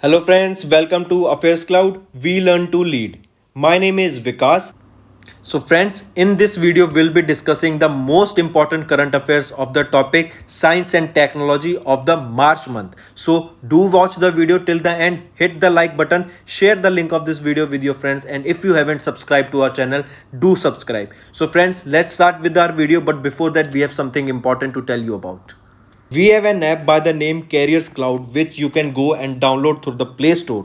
Hello friends, welcome to Affairs Cloud. We learn to lead. My name is Vikas. So friends, in this video we'll be discussing the most important current affairs of the topic science and technology of the March month. So do watch the video till the end, hit the like button, share the link of this video with your friends, and if you haven't subscribed to our channel, do subscribe. So friends, let's start with our video, but before that we have something important to tell you about. We have an app by the name Carriers Cloud which you can go and download through the Play Store.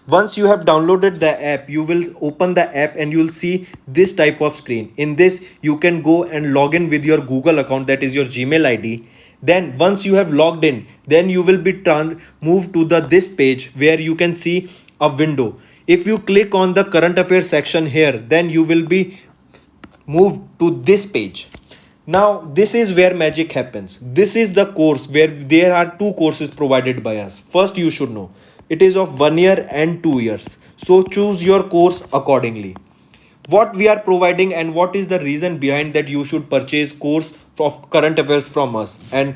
Once you have downloaded the app, you will open the app and you'll see this type of screen. In this, you can go and log in with your Google account, that is your Gmail ID. Then once you have logged in, then you will be moved to this page where you can see a window. If you click on the current affairs section here, then you will be moved to this page. Now this is where magic happens. This is the course where there are two courses provided by us. First, you should know it is of 1 year and 2 years, so choose your course accordingly. What we are providing and what is the reason behind that you should purchase course of current affairs from us, and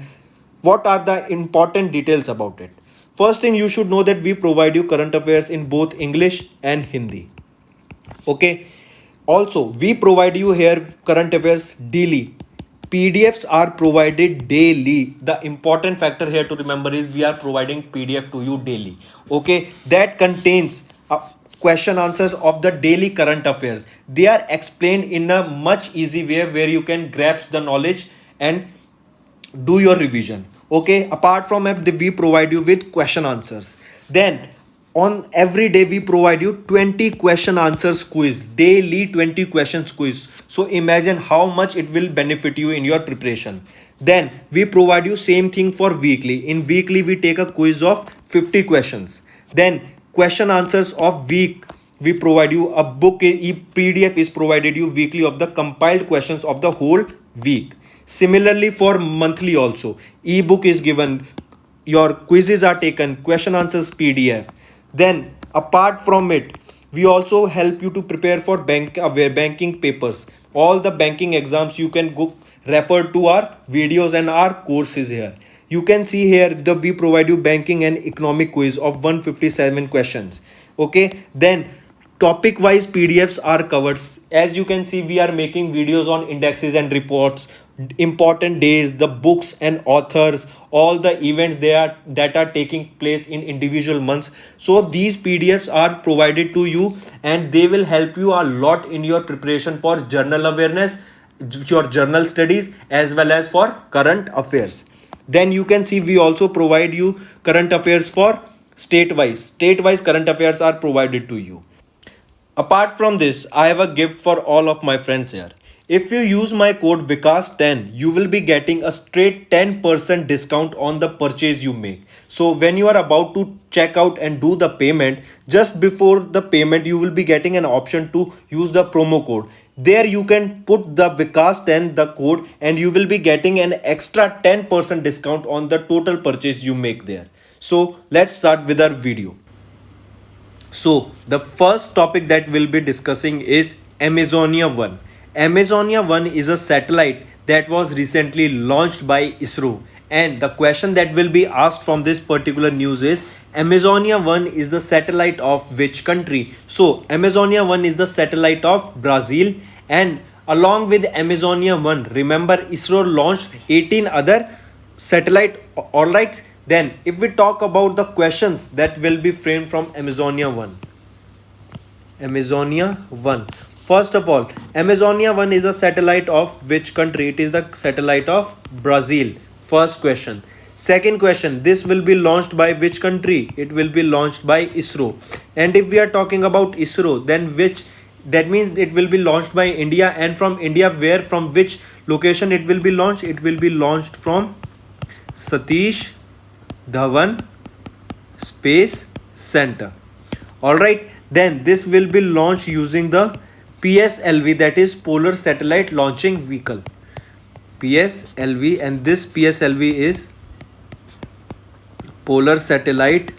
what are the important details about it. First thing, you should know that we provide you current affairs in both English and Hindi. Okay, also we provide you here current affairs daily. PDFs are provided daily. The important factor here to remember is we are providing PDF to you daily. Okay, that contains question answers of the daily current affairs. They are explained in a much easy way where you can grasp the knowledge and do your revision. Okay, apart from that, we provide you with question answers. Then on every day we provide you 20 question answers quiz, daily 20 questions quiz. So imagine how much it will benefit you in your preparation. Then we provide you same thing for weekly. In weekly we take a quiz of 50 questions. Then question answers of week, we provide you a book. PDF is provided you weekly of the compiled questions of the whole week. Similarly for monthly also, ebook is given, your quizzes are taken, question answers PDF. Then apart from it, we also help you to prepare for banking papers. All the banking exams you can go refer to our videos and our courses here. You can see here we provide you banking and economic quiz of 157 questions. Okay, then topic wise PDFs are covered. As you can see, we are making videos on indexes and reports, important days, the books and authors, all the events that are taking place in individual months. So these PDFs are provided to you and they will help you a lot in your preparation for journal awareness, your journal studies, as well as for current affairs. Then you can see we also provide you current affairs for state wise current affairs are provided to you. Apart from this, I have a gift for all of my friends here. If you use my code Vikas10, you will be getting a straight 10% discount on the purchase you make. So when you are about to check out and do the payment, just before the payment, you will be getting an option to use the promo code. There you can put the Vikas10, the code, and you will be getting an extra 10% discount on the total purchase you make there. So let's start with our video. So the first topic that we'll be discussing is Amazonia 1. Amazonia 1 is a satellite that was recently launched by ISRO. And the question that will be asked from this particular news is Amazonia 1 is the satellite of which country? So Amazonia 1 is the satellite of Brazil, and along with Amazonia 1, remember ISRO launched 18 other satellite. Alright, then if we talk about the questions that will be framed from Amazonia 1. Amazonia 1. First of all, Amazonia 1 is a satellite of which country? It is the satellite of Brazil. First question. Second question, this will be launched by which country? It will be launched by ISRO. And if we are talking about ISRO, then that means it will be launched by India. And from India, where, from which location it will be launched? It will be launched from Satish Dhawan Space Center. Alright, then this will be launched using the PSLV, that is Polar Satellite Launching Vehicle. PSLV, and this PSLV is Polar Satellite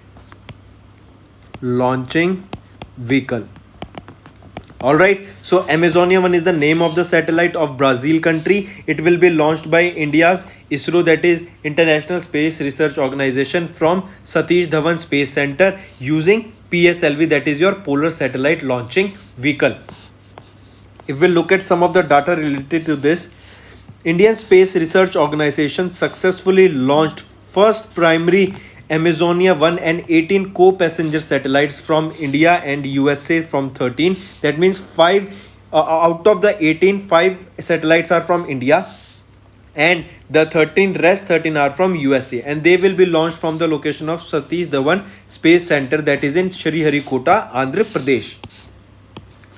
Launching Vehicle. Alright, so Amazonia 1 is the name of the satellite of Brazil country. It will be launched by India's ISRO, that is International Space Research Organization, from Satish Dhawan Space Center using PSLV, that is your Polar Satellite Launching Vehicle. If we look at some of the data related to this, Indian Space Research Organization successfully launched first primary Amazonia 1 and 18 co-passenger satellites from India and USA from 13. That means 5 out of the 18, 5 satellites are from India, and the 13 are from USA, and they will be launched from the location of Satish Dhawan Space Center, that is in Sriharikota, Andhra Pradesh.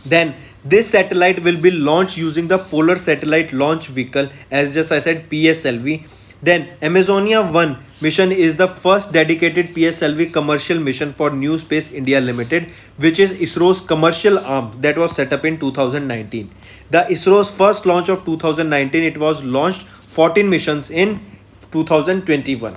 Then this satellite will be launched using the Polar Satellite Launch Vehicle, as just I said, PSLV. Then Amazonia 1 mission is the first dedicated PSLV commercial mission for New Space India Limited, which is ISRO's commercial arm that was set up in 2019. The ISRO's first launch of 2019, it was launched 14 missions in 2021.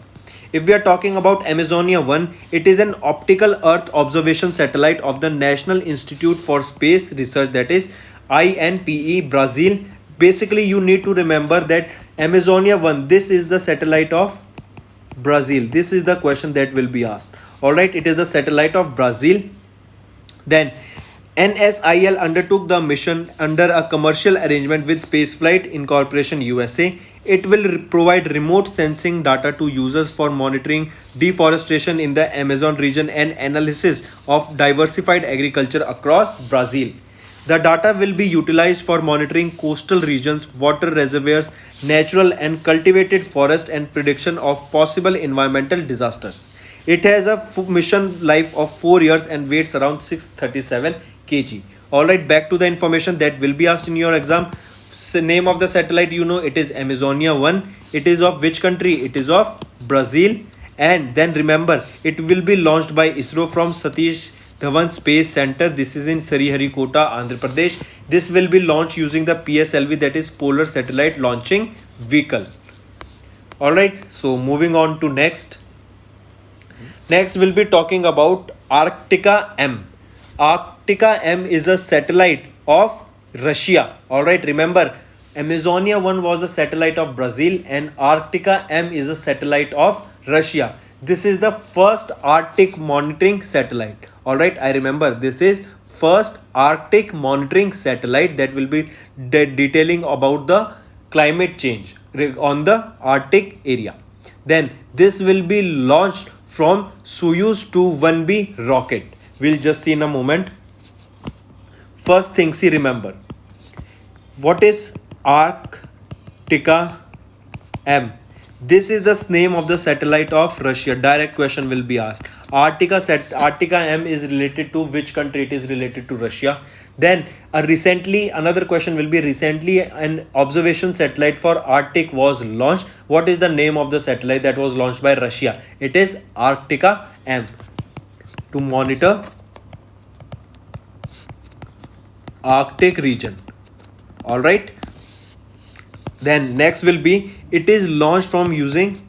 If we are talking about Amazonia 1, it is an optical Earth observation satellite of the National Institute for Space Research, that is INPE, Brazil. Basically, you need to remember that Amazonia 1, this is the satellite of Brazil. This is the question that will be asked. Alright, it is the satellite of Brazil. Then NSIL undertook the mission under a commercial arrangement with Spaceflight Incorporation USA. It will provide remote sensing data to users for monitoring deforestation in the Amazon region and analysis of diversified agriculture across Brazil. The data will be utilized for monitoring coastal regions, water reservoirs, natural and cultivated forest, and prediction of possible environmental disasters. It has a mission life of 4 years and weighs around 637 kg. Alright, back to the information that will be asked in your exam. The name of the satellite, you know, it is Amazonia 1. It is of which country? It is of Brazil. And then remember, it will be launched by ISRO from Satish Dhawan Space Center. This is in Sriharikota, Andhra Pradesh. This will be launched using the PSLV, that is Polar Satellite Launching Vehicle. Alright, so moving on to next. Next we'll be talking about Arctica M. Arctica M is a satellite of Russia. Alright, remember Amazonia 1 was a satellite of Brazil and Arctica M is a satellite of Russia. This is the first Arctic monitoring satellite. Alright, I remember this is first Arctic monitoring satellite that will be detailing about the climate change on the Arctic area. Then this will be launched from Soyuz 2-1B rocket. We'll just see in a moment. First thing, see, remember, what is Arctica M? This is the name of the satellite of Russia. Direct question will be asked. Arctica M is related to which country? It is related to Russia. Then another question will be, recently an observation satellite for Arctic was launched. What is the name of the satellite that was launched by Russia? It is Arctica M to monitor Arctic region. Alright. Then next will be, it is launched from using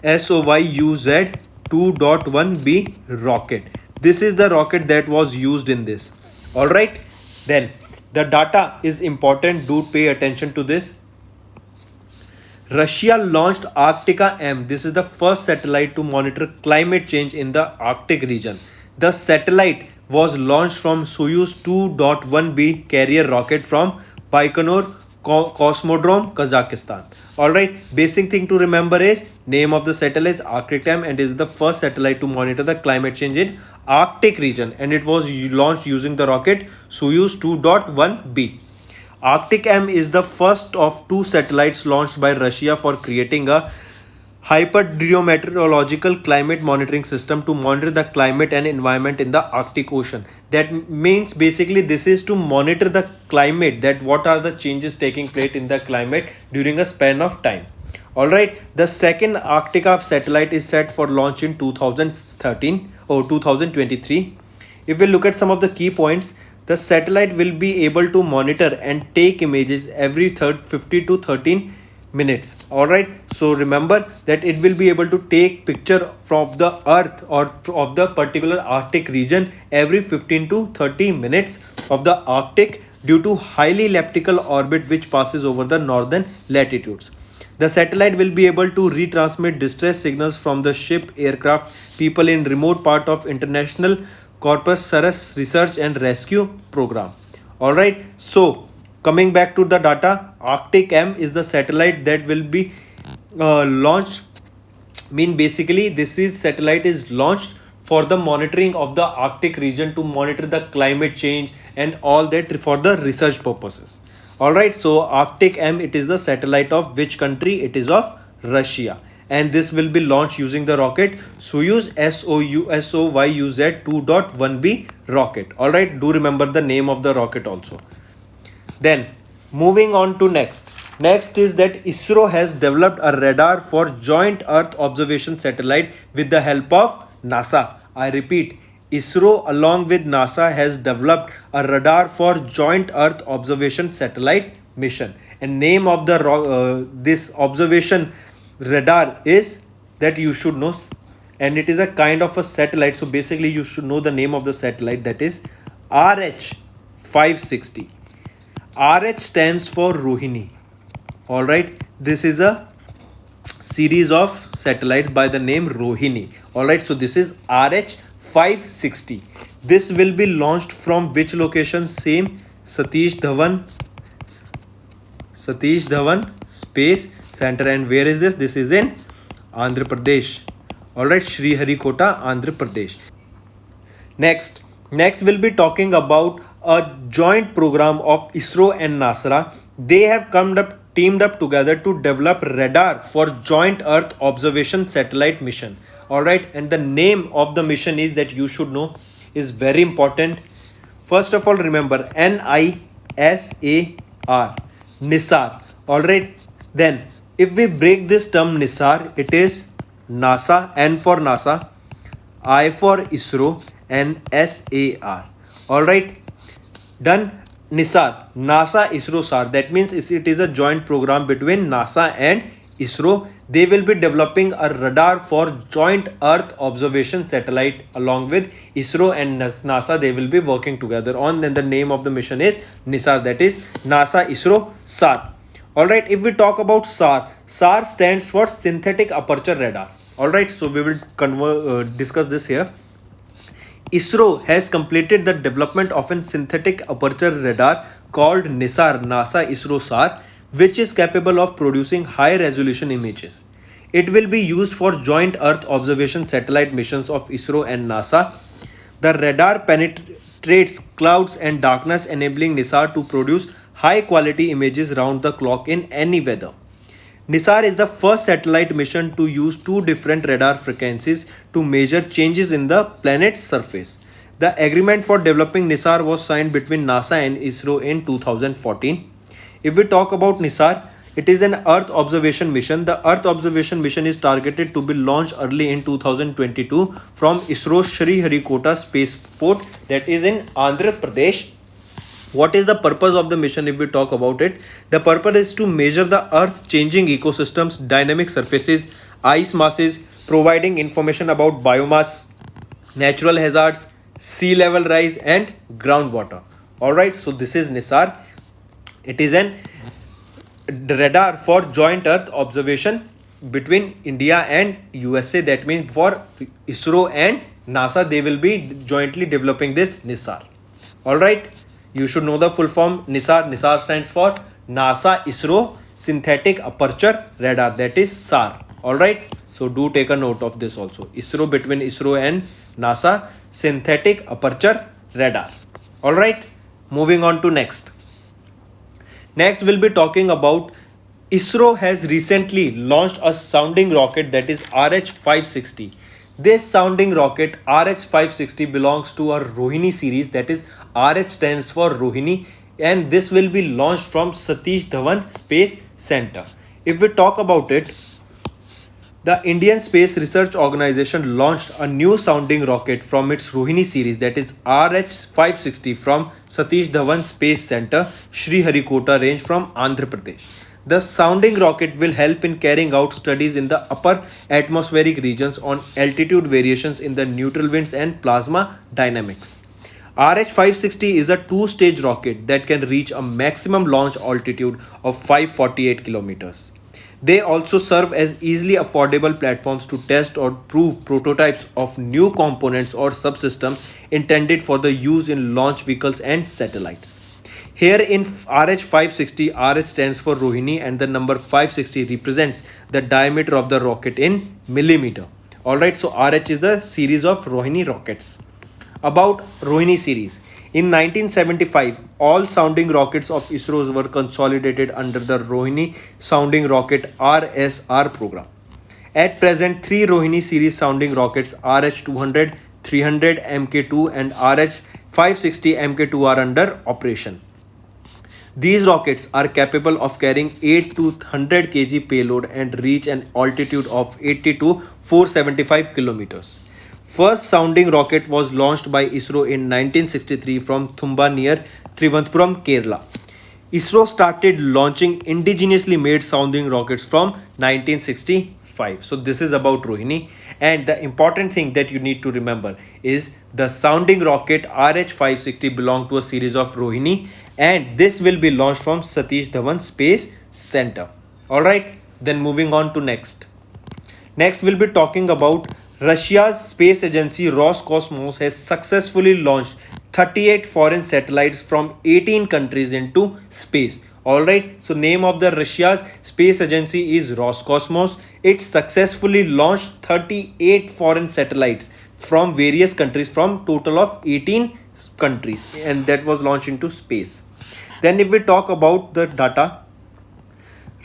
Soyuz 2.1B rocket. This is the rocket that was used in this. Alright. Then the data is important. Do pay attention to this. Russia launched Arctica M. This is the first satellite to monitor climate change in the Arctic region. The satellite was launched from Soyuz 2.1B carrier rocket from Baikonur Cosmodrome, Kazakhstan. Alright, basic thing to remember is name of the satellite is Arctic M and it is the first satellite to monitor the climate change in Arctic region, and it was launched using the rocket Soyuz 2.1B. Arctic M is the first of 2 satellites launched by Russia for creating a hydrometeorological climate monitoring system to monitor the climate and environment in the Arctic Ocean. That means basically this is to monitor the climate, that what are the changes taking place in the climate during a span of time. Alright, the second Arctica satellite is set for launch in 2013 or 2023. If we look at some of the key points, the satellite will be able to monitor and take images every 50 to 13 minutes. Alright, so remember that it will be able to take picture from the earth or of the particular Arctic region every 15 to 30 minutes of the Arctic due to highly elliptical orbit which passes over the northern latitudes. The satellite will be able to retransmit distress signals from the ship, aircraft, people in remote part of International Corpus Saris Research and Rescue Program. Alright, so coming back to the data, Arctic M is the satellite that will be launched. Basically this is satellite is launched for the monitoring of the Arctic region, to monitor the climate change and all that for the research purposes. Alright, so Arctic M, it is the satellite of which country? It is of Russia, and this will be launched using the rocket Soyuz SOYUZ 2.1B rocket. Alright, do remember the name of the rocket also. Then moving on to next is that ISRO has developed a radar for joint earth observation satellite with the help of NASA. I repeat, ISRO along with NASA has developed a radar for joint earth observation satellite mission, and name of the this observation radar is that you should know, and it is a kind of a satellite, so basically you should know the name of the satellite, that is RH560. RH stands for Rohini. Alright, this is a series of satellites by the name Rohini. Alright, so this is RH560. This will be launched from which location? Same, Satish Dhawan Space Center. And where is this? This is in Andhra Pradesh. Alright, Sriharikota, Andhra Pradesh. Next we'll be talking about a joint program of ISRO and NASA. They have teamed up together to develop radar for joint earth observation satellite mission. Alright, and the name of the mission is that you should know, is very important. First of all, remember NISAR, NISAR. Alright, then if we break this term NISAR, it is NASA, N for NASA, I for ISRO, and SAR. Alright, done. NISAR, NASA ISRO SAR, that means it is a joint program between NASA and ISRO. They will be developing a radar for joint earth observation satellite along with ISRO and NASA. They will be working together on, and the name of the mission is NISAR, that is NASA ISRO SAR. Alright, if we talk about SAR, SAR stands for synthetic aperture radar. Alright, so we will discuss this here. ISRO has completed the development of a synthetic aperture radar called NISAR, NASA ISRO SAR, which is capable of producing high resolution images. It will be used for joint earth observation satellite missions of ISRO and NASA. The radar penetrates clouds and darkness, enabling NISAR to produce high quality images round the clock in any weather. NISAR is the first satellite mission to use two different radar frequencies to measure changes in the planet's surface. The agreement for developing NISAR was signed between NASA and ISRO in 2014. If we talk about NISAR, it is an Earth observation mission. The Earth observation mission is targeted to be launched early in 2022 from ISRO's Sriharikota spaceport, that is in Andhra Pradesh. What is the purpose of the mission if we talk about it? The purpose is to measure the Earth changing ecosystems, dynamic surfaces, ice masses, providing information about biomass, natural hazards, sea level rise and groundwater. Alright, so this is NISAR. It is an radar for joint Earth observation between India and USA. That means for ISRO and NASA, they will be jointly developing this NISAR. Alright. You should know the full form NISAR. NISAR stands for NASA ISRO Synthetic Aperture Radar, that is SAR. Alright, so do take a note of this also. ISRO, between ISRO and NASA Synthetic Aperture Radar. Alright, moving on to next. Next we'll be talking about ISRO has recently launched a sounding rocket, that is RH560. This sounding rocket RH560 belongs to a Rohini series, that is RH stands for Rohini, and this will be launched from Satish Dhawan Space Center. If we talk about it, the Indian Space Research Organization launched a new sounding rocket from its Rohini series, that is RH560, from Satish Dhawan Space Center, Sriharikota range from Andhra Pradesh. The sounding rocket will help in carrying out studies in the upper atmospheric regions on altitude variations in the neutral winds and plasma dynamics. RH560 is a two-stage rocket that can reach a maximum launch altitude of 548 kilometers. They also serve as easily affordable platforms to test or prove prototypes of new components or subsystems intended for the use in launch vehicles and satellites. Here in RH560, RH stands for Rohini and the number 560 represents the diameter of the rocket in millimeter. Alright, so RH is the series of Rohini rockets. About Rohini series. In 1975, all sounding rockets of ISRO were consolidated under the Rohini sounding rocket RSR program. At present, three Rohini series sounding rockets RH200, 300 Mk2 and RH560 Mk2 are under operation. These rockets are capable of carrying 8 to 100 kg payload and reach an altitude of 80 to 475 kilometers. First sounding rocket was launched by ISRO in 1963 from Thumba near Trivandrum, Kerala. ISRO started launching indigenously made sounding rockets from 1965. So this is about Rohini, and the important thing that you need to remember is the sounding rocket RH560 belonged to a series of Rohini, and this will be launched from Satish Dhawan Space Center. Alright, then moving on to next. Next we'll be talking about Russia's space agency Roscosmos has successfully launched 38 foreign satellites from 18 countries into space. Alright, so name of the Russia's space agency is Roscosmos. It successfully launched 38 foreign satellites from various countries, from total of 18 countries, and that was launched into space. Then if we talk about the data,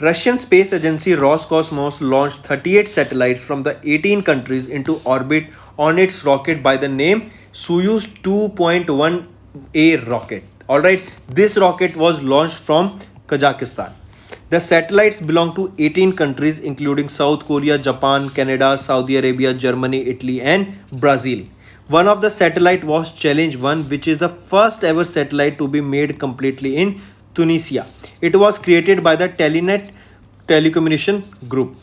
Russian space agency Roscosmos launched 38 satellites from the 18 countries into orbit on its rocket by the name Soyuz 2.1A rocket. Alright, this rocket was launched from Kazakhstan. The satellites belong to 18 countries including South Korea, Japan, Canada, Saudi Arabia, Germany, Italy and Brazil. One of the satellite was Challenge 1, which is the first ever satellite to be made completely in Tunisia. It was created by the Telenet Telecommunication Group.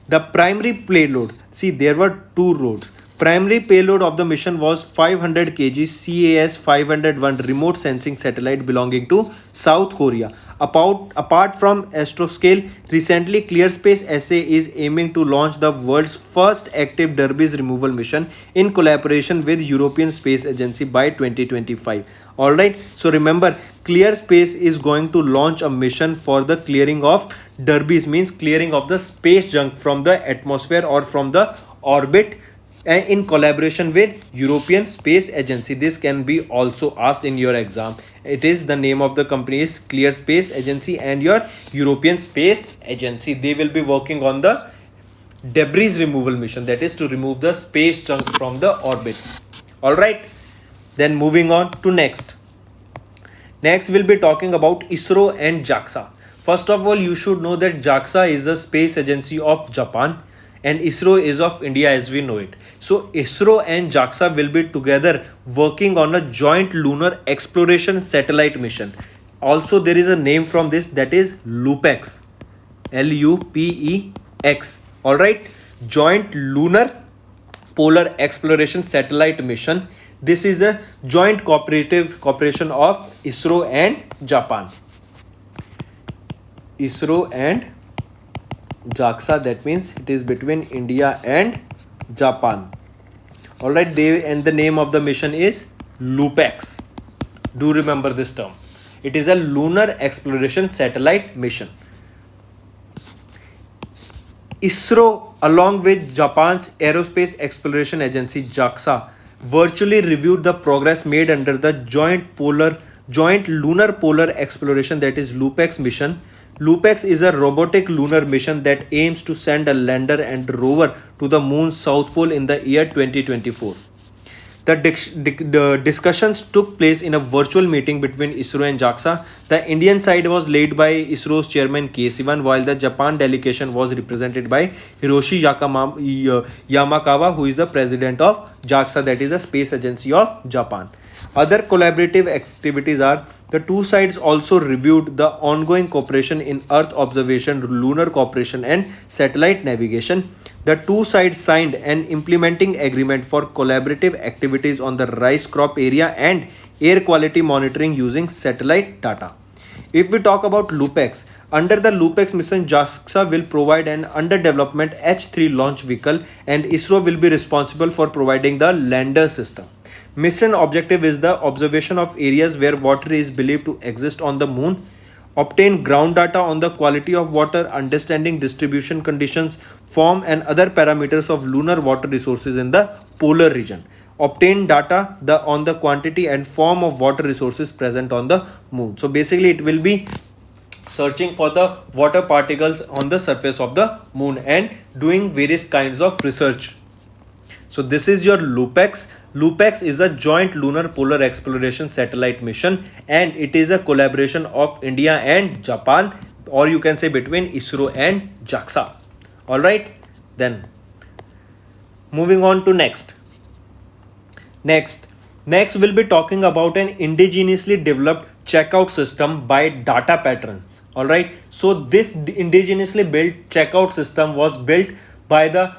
The primary payload, see there were two roads. Primary payload of the mission was 500 kg CAS 501 remote sensing satellite belonging to South Korea. Apart from Astroscale, recently ClearSpace SA is aiming to launch the world's first active debris removal mission in collaboration with European Space Agency by 2025. Alright, so remember, ClearSpace is going to launch a mission for the clearing of debris, means clearing of the space junk from the atmosphere or from the orbit, in collaboration with European Space Agency. This can be also asked in your exam. It is the name of the company is ClearSpace Agency and your European Space Agency. They will be working on the debris removal mission, that is to remove the space junk from the orbits. Alright, then moving on to next. Next we'll be talking about ISRO and JAXA. First of all, you should know that JAXA is a space agency of Japan and ISRO is of India as we know it. So ISRO and JAXA will be together working on a joint lunar exploration satellite mission. Also there is a name from this, that is LUPEX. LUPEX. Alright, joint lunar polar exploration satellite mission. This is a joint cooperation of ISRO and Japan. ISRO and JAXA, that means it is between India and Japan. Alright, and the name of the mission is LUPEX. Do remember this term. It is a lunar exploration satellite mission. ISRO along with Japan's Aerospace Exploration Agency JAXA virtually reviewed the progress made under the joint lunar polar exploration, that is LUPEX mission. LUPEX is a robotic lunar mission that aims to send a lander and rover to the moon's south pole in the year 2024. The discussions took place in a virtual meeting between ISRO and JAXA. The Indian side was led by ISRO's chairman K. Sivan, while the Japan delegation was represented by Hiroshi Yamakawa, who is the president of JAXA, that is the space agency of Japan. Other collaborative activities are the two sides also reviewed the ongoing cooperation in Earth observation, lunar cooperation and satellite navigation. The two sides signed an implementing agreement for collaborative activities on the rice crop area and air quality monitoring using satellite data. If we talk about LUPEX, Under the LUPEX mission, JAXA will provide an under development H3 launch vehicle, and ISRO will be responsible for providing the lander system. Mission objective is the observation of areas where water is believed to exist on the moon, obtain ground data on the quality of water, understanding distribution conditions, form and other parameters of lunar water resources in the polar region, obtain data on the quantity and form of water resources present on the moon. So basically it will be searching for the water particles on the surface of the moon and doing various kinds of research. So this is your LUPEX. LUPEX is a joint lunar polar exploration satellite mission, and it is a collaboration of India and Japan, or you can say between ISRO and JAXA. All right, then moving on to next we'll be talking about an indigenously developed checkout system by Data Patterns. All right, so this indigenously built checkout system was built by the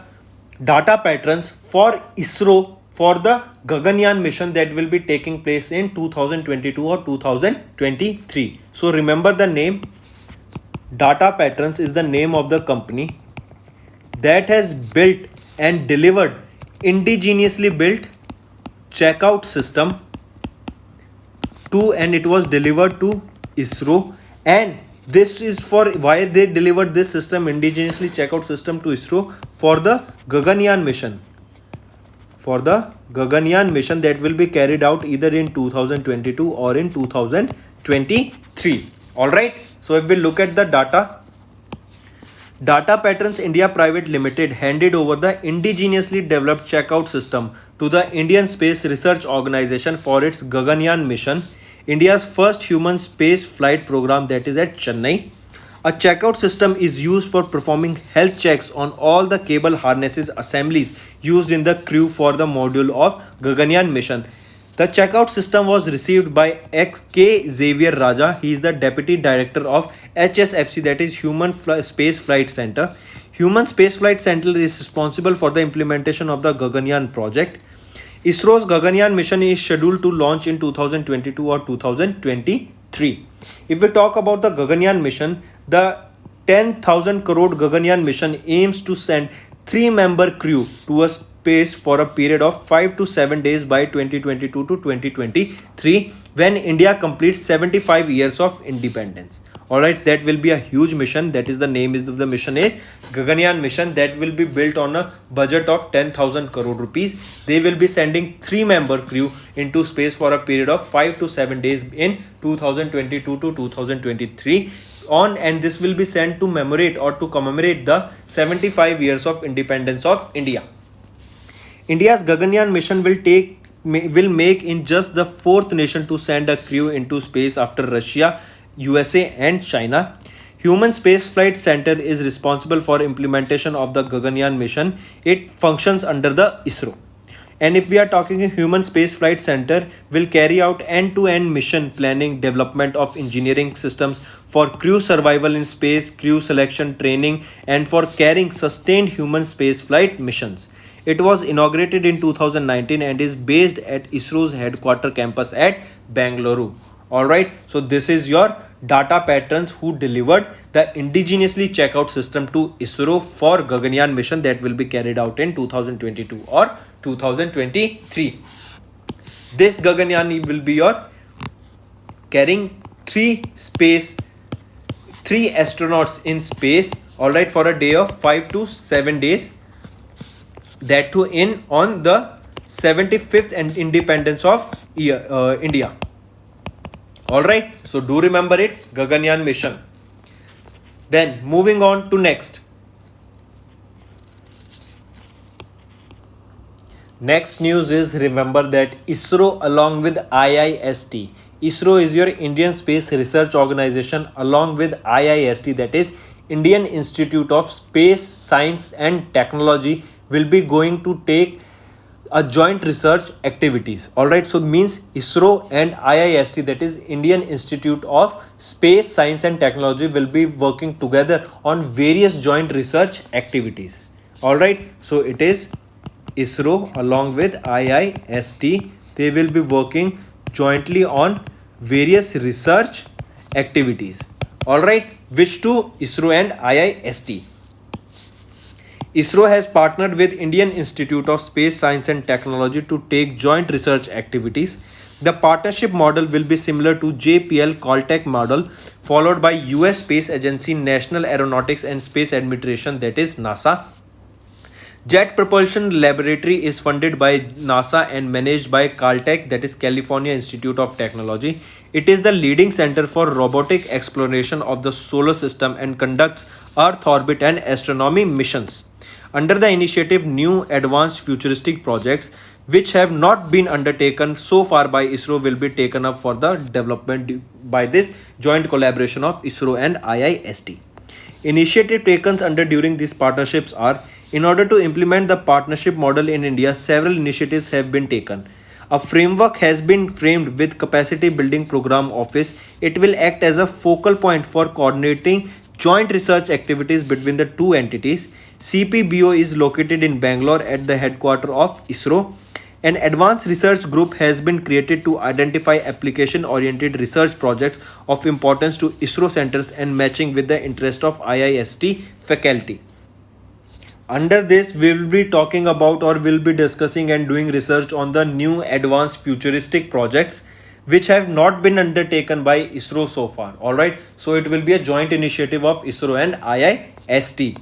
Data Patterns for ISRO for the Gaganyaan mission that will be taking place in 2022 or 2023. So remember the name. Data Patterns is the name of the company that has built and delivered indigenously built checkout system to, and it was delivered to ISRO. And this is for why they delivered this system, indigenously checkout system, to ISRO for the Gaganyaan mission. For the Gaganyaan mission that will be carried out either in 2022 or in 2023. All right. So if we look at the Data Patterns India Private Limited handed over the indigenously developed checkout system to the Indian Space Research Organization for its Gaganyaan mission, India's first human space flight program, that is at Chennai. A checkout system is used for performing health checks on all the cable harnesses assemblies used in the crew for the module of Gaganyaan mission. The checkout system was received by K. Xavier Raja. He is the Deputy Director of HSFC, that is Human Space Flight Center. Human Space Flight Center is responsible for the implementation of the Gaganyaan project. ISRO's Gaganyaan mission is scheduled to launch in 2022 or 2023. If we talk about the Gaganyaan mission, the 10,000 crore Gaganyaan mission aims to send 3-member crew to a space for a period of 5 to 7 days by 2022 to 2023, when India completes 75 years of independence. Alright, that will be a huge mission. That is the name of the mission is Gaganyaan mission. That will be built on a budget of 10,000 crore rupees. They will be sending 3-member crew into space for a period of 5 to 7 days in 2022 to 2023 and this will be sent to commemorate the 75 years of independence of India. India's Gaganyaan mission will make in just the 4th nation to send a crew into space after Russia, USA and China. Human Space Flight Center is responsible for implementation of the Gaganyaan mission. It functions under the ISRO. And if we are talking, a Human Space Flight Center will carry out end-to-end mission planning, development of engineering systems for crew survival in space, crew selection, training, and for carrying sustained human space flight missions. It was inaugurated in 2019 and is based at ISRO's headquarter campus at Bangalore. Alright, so this is your Data Patterns who delivered the indigenously checkout system to ISRO for Gaganyaan mission that will be carried out in 2022 or 2023. This Gaganyaan will be your carrying 3 astronauts in space, alright, for a day of 5 to 7 days, that too on the 75th and independence of India. Alright, so do remember it, Gaganyaan mission. Then moving on to next. Next news is, remember that ISRO along with IIST. ISRO is your Indian Space Research Organization along with IIST, that is Indian Institute of Space Science and Technology, will be going to take a joint research activities. Alright, so means ISRO and IIST, that is Indian Institute of Space Science and Technology, will be working together on various joint research activities. Alright, so it is ISRO along with IIST. They will be working jointly on various research activities. All right, which to ISRO and IIST. ISRO has partnered with Indian Institute of Space Science and Technology to take joint research activities. The partnership model will be similar to JPL Caltech model followed by US Space Agency, National Aeronautics and Space Administration, that is NASA. Jet Propulsion Laboratory is funded by NASA and managed by Caltech, that is California Institute of Technology. It is the leading center for robotic exploration of the solar system and conducts Earth orbit and astronomy missions. Under the initiative, new advanced futuristic projects which have not been undertaken so far by ISRO will be taken up for the development by this joint collaboration of ISRO and IIST. Initiative taken under during these partnerships are: in order to implement the partnership model in India, several initiatives have been taken. A framework has been framed with Capacity Building Program Office. It will act as a focal point for coordinating joint research activities between the two entities. CPBO is located in Bangalore at the headquarters of ISRO. An advanced research group has been created to identify application-oriented research projects of importance to ISRO centers and matching with the interest of IIST faculty. Under this, we will be talking about or will be discussing and doing research on the new advanced futuristic projects which have not been undertaken by ISRO so far. Alright, so it will be a joint initiative of ISRO and IIST.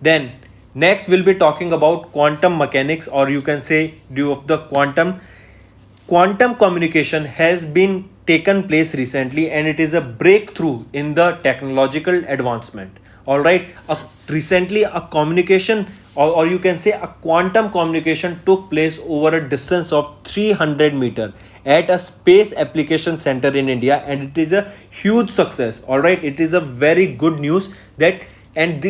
Then next we'll be talking about quantum mechanics, or you can say due of the quantum communication has been taken place recently, and it is a breakthrough in the technological advancement. All right, recently a communication or you can say a quantum communication took place over a distance of 300 meter at a space application center in India, and it is a huge success. All right, it is a very good news that, and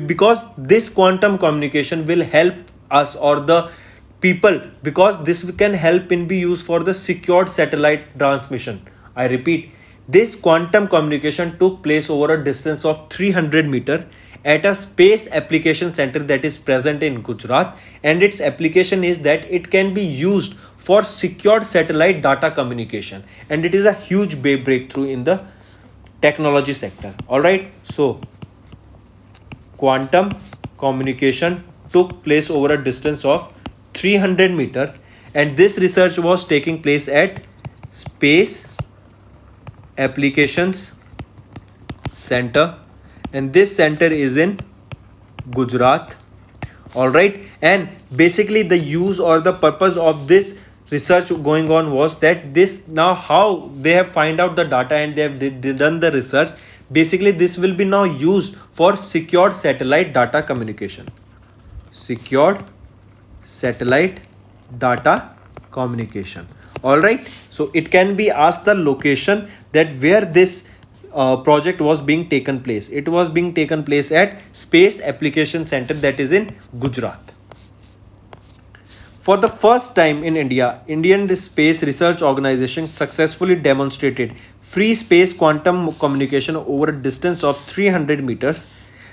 because this quantum communication will help us or the people, because this can help in be used for the secured satellite transmission. I repeat, this quantum communication took place over a distance of 300 meter at a space application center that is present in Gujarat, and its application is that it can be used for secured satellite data communication, and it is a huge breakthrough in the technology sector. All right, so quantum communication took place over a distance of 300 meter, and this research was taking place at Space Applications Center, and this center is in Gujarat. All right, and basically the use or the purpose of this research going on was that this, now how they have find out the data and they have done the research, basically this will be now used for secured satellite data communication. Secured satellite data communication. All right, so it can be asked the location that where this project was being taken place. It was being taken place at Space Application Center, that is in Gujarat. For the first time in India, Indian Space Research Organization successfully demonstrated free space quantum communication over a distance of 300 meters.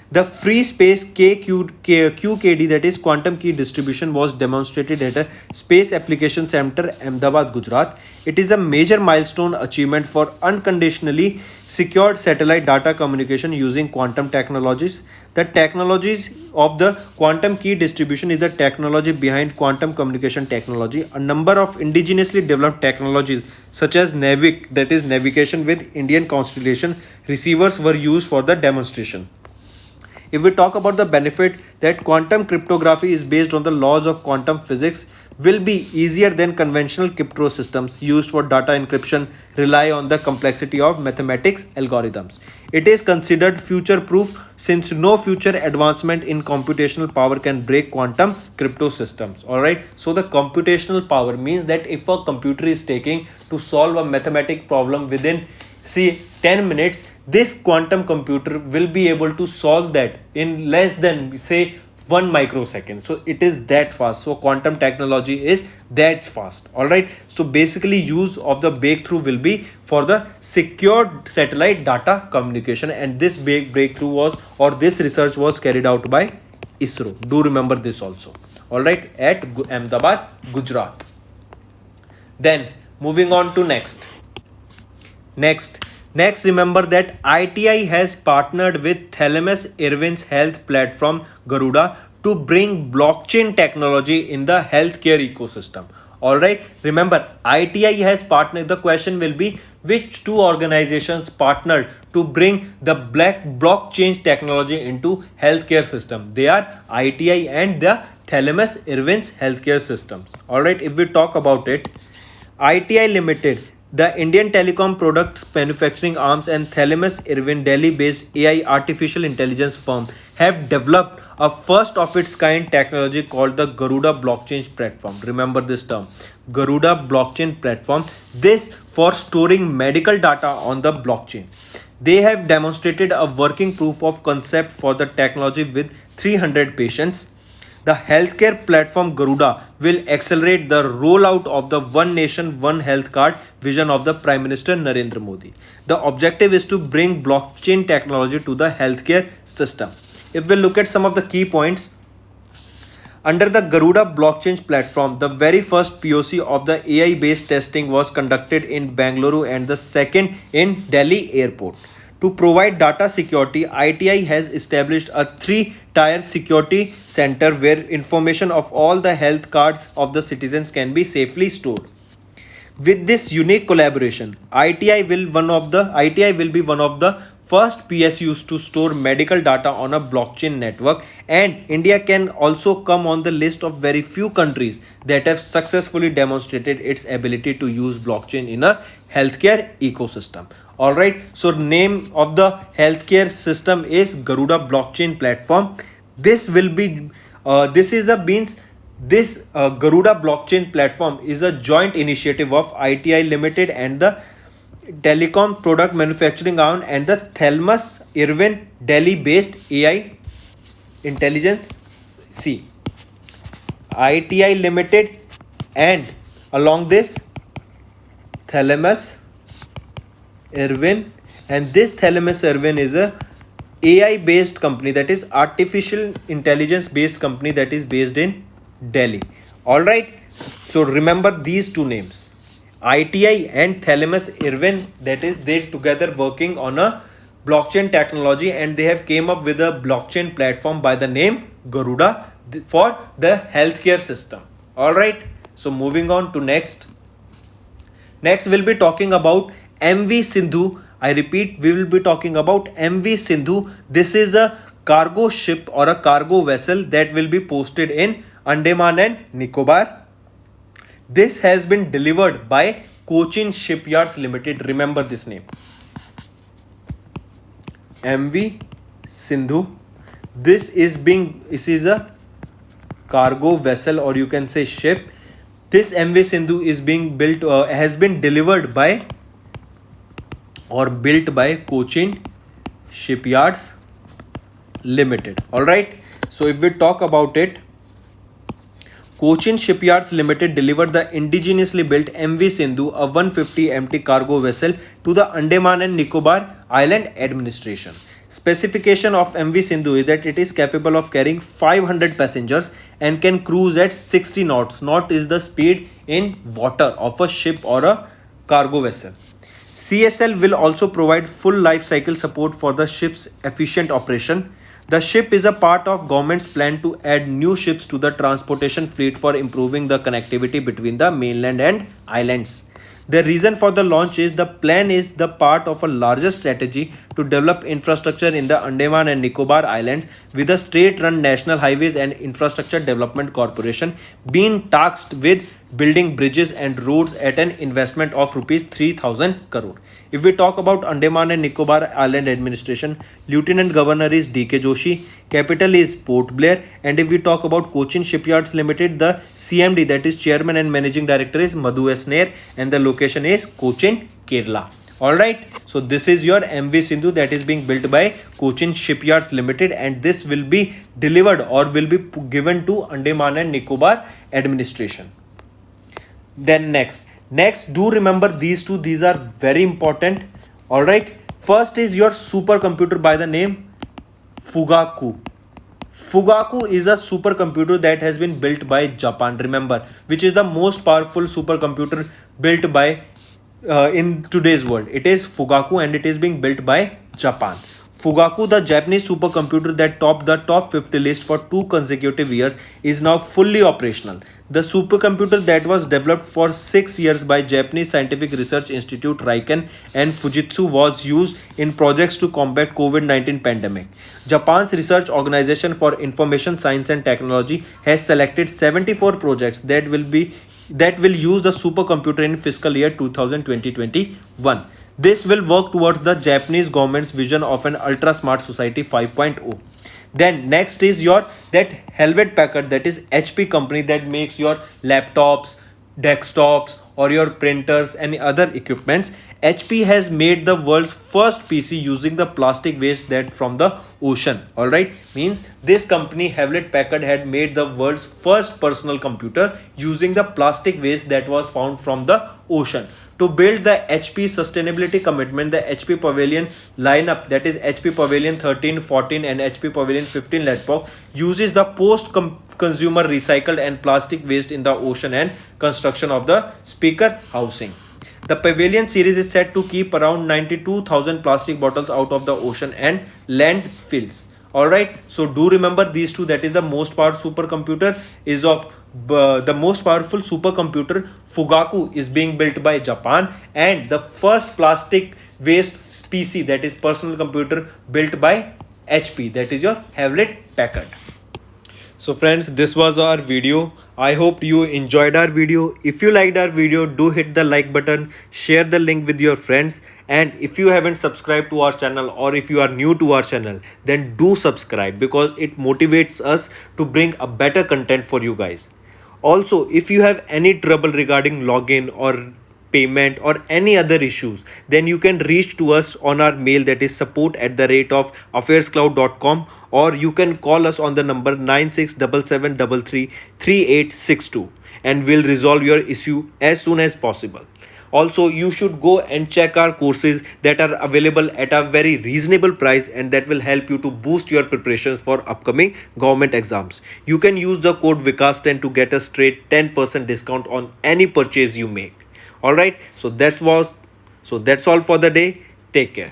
The free space QKD, that is quantum key distribution, was demonstrated at a Space Application Center, Ahmedabad, Gujarat. It is a major milestone achievement for unconditionally secured satellite data communication using quantum technologies. The technologies of the quantum key distribution is the technology behind quantum communication technology. A number of indigenously developed technologies such as NAVIC, that is navigation with Indian constellation receivers, were used for the demonstration. If we talk about the benefit, that quantum cryptography is based on the laws of quantum physics, will be easier than conventional crypto systems used for data encryption, rely on the complexity of mathematics algorithms. It is considered future proof since no future advancement in computational power can break quantum crypto systems. All right, so the computational power means that if a computer is taking to solve a mathematic problem within say 10 minutes, this quantum computer will be able to solve that in less than say 1 microsecond. So it is that fast. So quantum technology is that fast. All right, so basically use of the breakthrough will be for the secured satellite data communication, and this big breakthrough was, or this research was carried out by ISRO. Do remember this also. All right, at Ahmedabad, Gujarat. Then moving on to next Next, remember that ITI has partnered with Thalamus Irwin's health platform Garuda to bring blockchain technology in the healthcare ecosystem. Alright, remember ITI has partnered. The question will be, which two organizations partnered to bring the blockchain technology into healthcare system? They are ITI and the Thalamus Irwin's healthcare systems. Alright, if we talk about it, ITI Limited, the Indian telecom products manufacturing arms, and Thalamus Irwin Delhi-based AI artificial intelligence firm have developed a first of its kind technology called the Garuda blockchain platform. Remember this term, Garuda blockchain platform. This for storing medical data on the blockchain. They have demonstrated a working proof of concept for the technology with 300 patients. The healthcare platform Garuda will accelerate the rollout of the One Nation, One Health Card vision of the Prime Minister Narendra Modi. The objective is to bring blockchain technology to the healthcare system. If we look at some of the key points, under the Garuda blockchain platform, the very first POC of the AI-based testing was conducted in Bangalore and the second in Delhi airport. To provide data security, ITI has established a 3-tier security center where information of all the health cards of the citizens can be safely stored. With this unique collaboration, ITI will be one of the first PSUs to store medical data on a blockchain network, and India can also come on the list of very few countries that have successfully demonstrated its ability to use blockchain in a healthcare ecosystem. Alright, so name of the healthcare system is Garuda blockchain platform. This will be Garuda blockchain platform is a joint initiative of ITI Limited and the telecom product manufacturing arm and the Thalamus Irwin Delhi based AI intelligence. See, ITI Limited and along this Thalamus Irwin, and this Thalamus Irwin is a AI based company, that is artificial intelligence based company, that is based in Delhi. Alright, so remember these two names, ITI and Thalamus Irwin, that is they together working on a blockchain technology, and they have came up with a blockchain platform by the name Garuda for the healthcare system. Alright, so moving on to next we'll be talking about MV Sindhu. I repeat, we will be talking about MV Sindhu. This is a cargo ship or a cargo vessel that will be posted in Andaman and Nicobar. This has been delivered by Cochin Shipyards Limited. Remember this name, MV Sindhu. This is a cargo vessel, or you can say ship. This MV Sindhu is being built, has been delivered by or built by Cochin Shipyards Limited. Alright, so if we talk about it, Cochin Shipyards Limited delivered the indigenously built MV Sindhu, a 150 MT cargo vessel, to the Andaman and Nicobar Island Administration. Specification of MV Sindhu is that it is capable of carrying 500 passengers and can cruise at 60 knots. Knot is the speed in water of a ship or a cargo vessel. CSL will also provide full life cycle support for the ship's efficient operation. The ship is a part of government's plan to add new ships to the transportation fleet for improving the connectivity between the mainland and islands. The reason for the launch is the plan is the part of a larger strategy to develop infrastructure in the Andaman and Nicobar Islands, with a state-run National Highways and Infrastructure Development Corporation being tasked with building bridges and roads at an investment of rupees 3,000 crore. If we talk about Andaman and Nicobar Island Administration, Lieutenant Governor is D.K. Joshi, capital is Port Blair, and if we talk about Cochin Shipyards Limited, the CMD, that is Chairman and Managing Director, is Madhu S. Nair, and the location is Cochin, Kerala. Alright, so this is your MV Sindhu that is being built by Cochin Shipyards Limited, and this will be delivered or will be given to Andaman and Nicobar Administration. Then next do remember these two, these are very important. Alright, first is your supercomputer by the name Fugaku. Fugaku is a supercomputer that has been built by Japan, remember, which is the most powerful supercomputer built by in today's world. It is Fugaku and it is being built by Japan. Fugaku, the Japanese supercomputer that topped the top 50 list for 2 consecutive years, is now fully operational. The supercomputer that was developed for 6 years by Japanese Scientific Research Institute Riken and Fujitsu was used in projects to combat COVID-19 pandemic. Japan's Research Organization for Information Science and Technology has selected 74 projects that will use the supercomputer in fiscal year 2020-21. This will work towards the Japanese government's vision of an ultra smart society 5.0. Then next is your that Hewlett Packard, that is HP company that makes your laptops, desktops or your printers and other equipments. HP has made the world's first PC using the plastic waste that from the ocean. All right, means this company Hewlett Packard had made the world's first personal computer using the plastic waste that was found from the ocean. To build the HP sustainability commitment, the HP Pavilion lineup, that is HP Pavilion 13, 14 and HP Pavilion 15 laptop, uses the post-consumer recycled and plastic waste in the ocean and construction of the speaker housing. The Pavilion series is set to keep around 92,000 plastic bottles out of the ocean and landfills. Alright, so do remember these two, that is the most powerful supercomputer is of the most powerful supercomputer Fugaku is being built by Japan, and the first plastic waste PC, that is personal computer, built by HP, that is your Hewlett Packard. So friends, this was our video. I hope you enjoyed our video. If you liked our video, do hit the like button, share the link with your friends, and if you haven't subscribed to our channel or if you are new to our channel, then do subscribe because it motivates us to bring a better content for you guys. Also, if you have any trouble regarding login or payment or any other issues, then you can reach to us on our mail, that is support@affairscloud.com, or you can call us on the number 9677333862 and we'll resolve your issue as soon as possible. Also, you should go and check our courses that are available at a very reasonable price and that will help you to boost your preparations for upcoming government exams. You can use the code Vikas10 to get a straight 10% discount on any purchase you make. Alright, so that's all for the day. Take care.